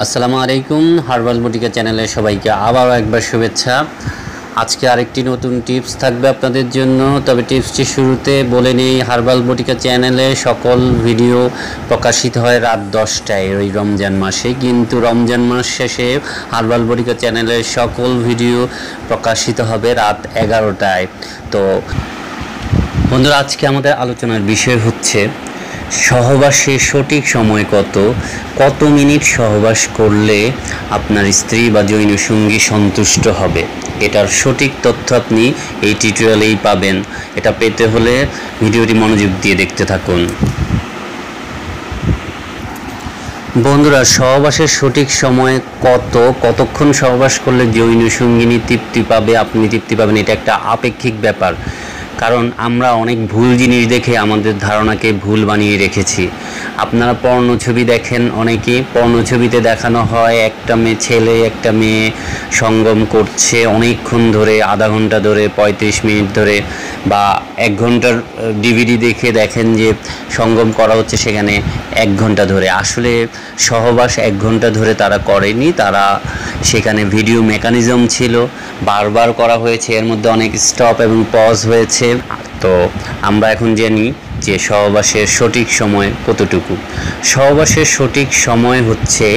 আসসালামু আলাইকুম হার্বাল বুটিকা চ্যানেলে সবাইকে আবারও একবার শুভেচ্ছা। আজকে আরেকটি নতুন টিপস থাকবে আপনাদের জন্য। তবে টিপসটি শুরুতে বলে নেই, হার্বাল বুটিকা চ্যানেলে সকল ভিডিও প্রকাশিত হয় রাত 10টায় ওই রমজান মাসে, কিন্তু রমজান মাস শেষে হার্বাল বুটিকা চ্যানেলের সকল ভিডিও প্রকাশিত হবে রাত 11টায়। তো বন্ধুরা, আজকে আমাদের আলোচনার বিষয় হচ্ছে সহবাসের সঠিক সময় কত মিনিট সহবাস করলে আপনার স্ত্রী বা যৌন সঙ্গী সন্তুষ্ট হবে। এটার সঠিক তথ্য আপনি এই টিউটোরিয়ালেই পাবেন। এটা পেতে হলে ভিডিওটি মনোযোগ দিয়ে দেখতে থাকুন। বন্ধুরা, সহবাসের সঠিক সময় কতক্ষণ সহবাস করলে যৌন সঙ্গিনী তৃপ্তি পাবে, আপনি তৃপ্তি পাবেন, এটা একটা আপেক্ষিক ব্যাপার। কারণ আমরা অনেক ভুল জিনিস দেখে আমাদের ধারণাকে ভুল বানিয়ে রেখেছি। আপনারা পর্ণ ছবি দেখেন, অনেকেই পর্ণ ছবিতে দেখানো হয় একটা ছেলে একটা মেয়ে সঙ্গম করছে অনেকক্ষণ ধরে, আধা ঘন্টা ধরে, 35 মিনিট ধরে, বা 1 ঘন্টার ডিভিডি দেখে দেখেন যে সঙ্গম করা হচ্ছে সেখানে 1 ঘন্টা ধরে। আসলে সহবাস 1 ঘন্টা ধরে তারা করেনি, তারা সেখানে ভিডিও মেকানিজম ছিল, বারবার করা হয়েছে, এর মধ্যে অনেক স্টপ এবং পজ হয়েছে। তো আমরা এখন জানি যে সহবাসের সঠিক সময় কতটুকু। সহবাসের সঠিক সময় হচ্ছে,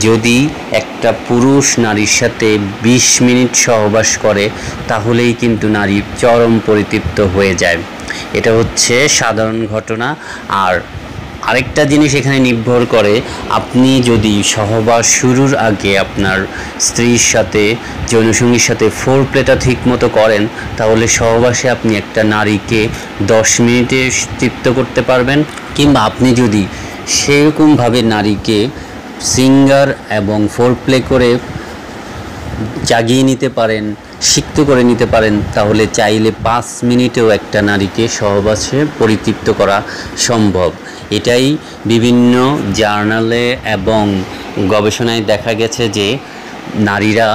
যদি একটা পুরুষ নারীর সাথে 20 মিনিট সহবাস করে তাহলেই কিন্তু নারী চরম পরিতৃপ্ত হয়ে যায়। এটা হচ্ছে সাধারণ ঘটনা। আর আরেকটা জিনিস এখানে নির্ভর করে, আপনি যদি সহবাস শুরুর আগে আপনার স্ত্রীর সাথে যৌনসঙ্গীর সাথে ফোরপ্লেটা ঠিক মতো করেন, তাহলে সহবাসে আপনি একটা নারীকে 10 মিনিটে তৃপ্ত করতে পারবেন। কিংবা আপনি যদি সেরকমভাবে নারীকে সিঙ্গার এবং ফোরপ্লে করে জাগিয়ে নিতে পারেন, সিক্ত করে নিতে পারেন, তাহলে চাইলে 5 মিনিটেও একটা নারীকে সহবাসে পরিতৃপ্ত করা সম্ভব। এটাই বিভিন্ন জার্নালে এবং গবেষণায় দেখা গেছে যে নারীরা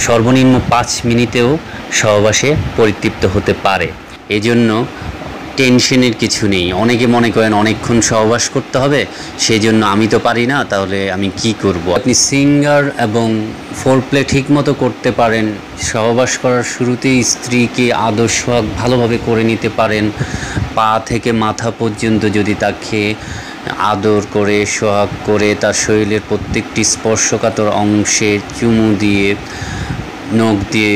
সর্বনিম্ন 5 মিনিটেও সহবাসে পরিতৃপ্ত হতে পারে। এজন্য টেনশনের কিছু নেই। অনেকে মনে করেন অনেকক্ষণ সহবাস করতে হবে, সেই জন্য আমি তো পারি না, তাহলে আমি কি করব। আপনি সিঙ্গার এবং ফোরপ্লে ঠিক মতো করতে পারেন। সহবাস করার শুরুতেই স্ত্রীকে আদর সোহাগ ভালোভাবে করে নিতে পারেন। পা থেকে মাথা পর্যন্ত যদি তাকে আদর করে সোহাগ করে তার শরীরের প্রত্যেকটি স্পর্শকাতর অংশে চুমু দিয়ে, নখ দিয়ে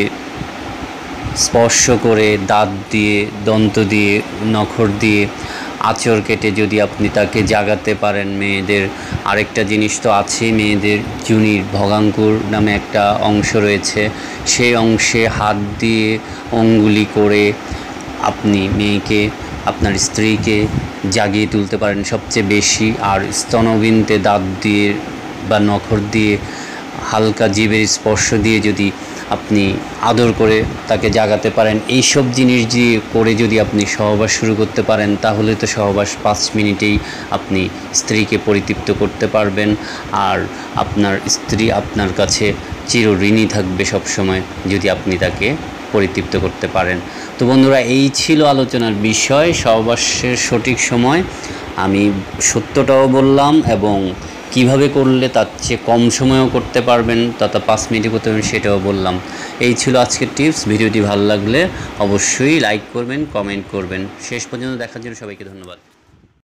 স্পর্শ করে, দাঁত দিয়ে, দন্ত দিয়ে, নখর দিয়ে আঁচড় কেটে যদি আপনি তাকে জাগাতে পারেন। মেয়েদের আরেকটা জিনিস তো আছে, মেয়েদের যোনির ভগাঙ্কুর নামে একটা অংশ রয়েছে, সেই অংশে হাত দিয়ে অঙ্গুলি করে আপনি মেয়েকে, আপনার স্ত্রীকে জাগিয়ে তুলতে পারেন সবচেয়ে বেশি। আর স্তনবিন্দে দাঁত দিয়ে বা নখর দিয়ে হালকা জিভের স্পর্শ দিয়ে যদি আপনি আদর করে তাকে জাগাতে পারেন, এইসব জিনিস দিয়ে করে যদি আপনি সহবাস শুরু করতে পারেন, তাহলে তো সহবাস 5 মিনিটেই আপনি স্ত্রীকে পরিতৃপ্ত করতে পারবেন। আর আপনার স্ত্রী আপনার কাছে চিরঋণী থাকবে সবসময়, যদি আপনি তাকে পরিতৃপ্ত করতে পারেন। তো বন্ধুরা, এই ছিল আলোচনার বিষয়, সহবাসের সঠিক সময়। আমি সত্যটাও বললাম এবং কিভাবে করলে তার চেয়ে কম সময়েও করতে পারবেন, তথা 5 মিনিটে করতে পারবেন, সেটাও বললাম। এই ছিল আজকের টিপস। ভিডিওটি ভালো লাগলে অবশ্যই লাইক করবেন, কমেন্ট করবেন। শেষ পর্যন্ত দেখার জন্য সবাইকে ধন্যবাদ।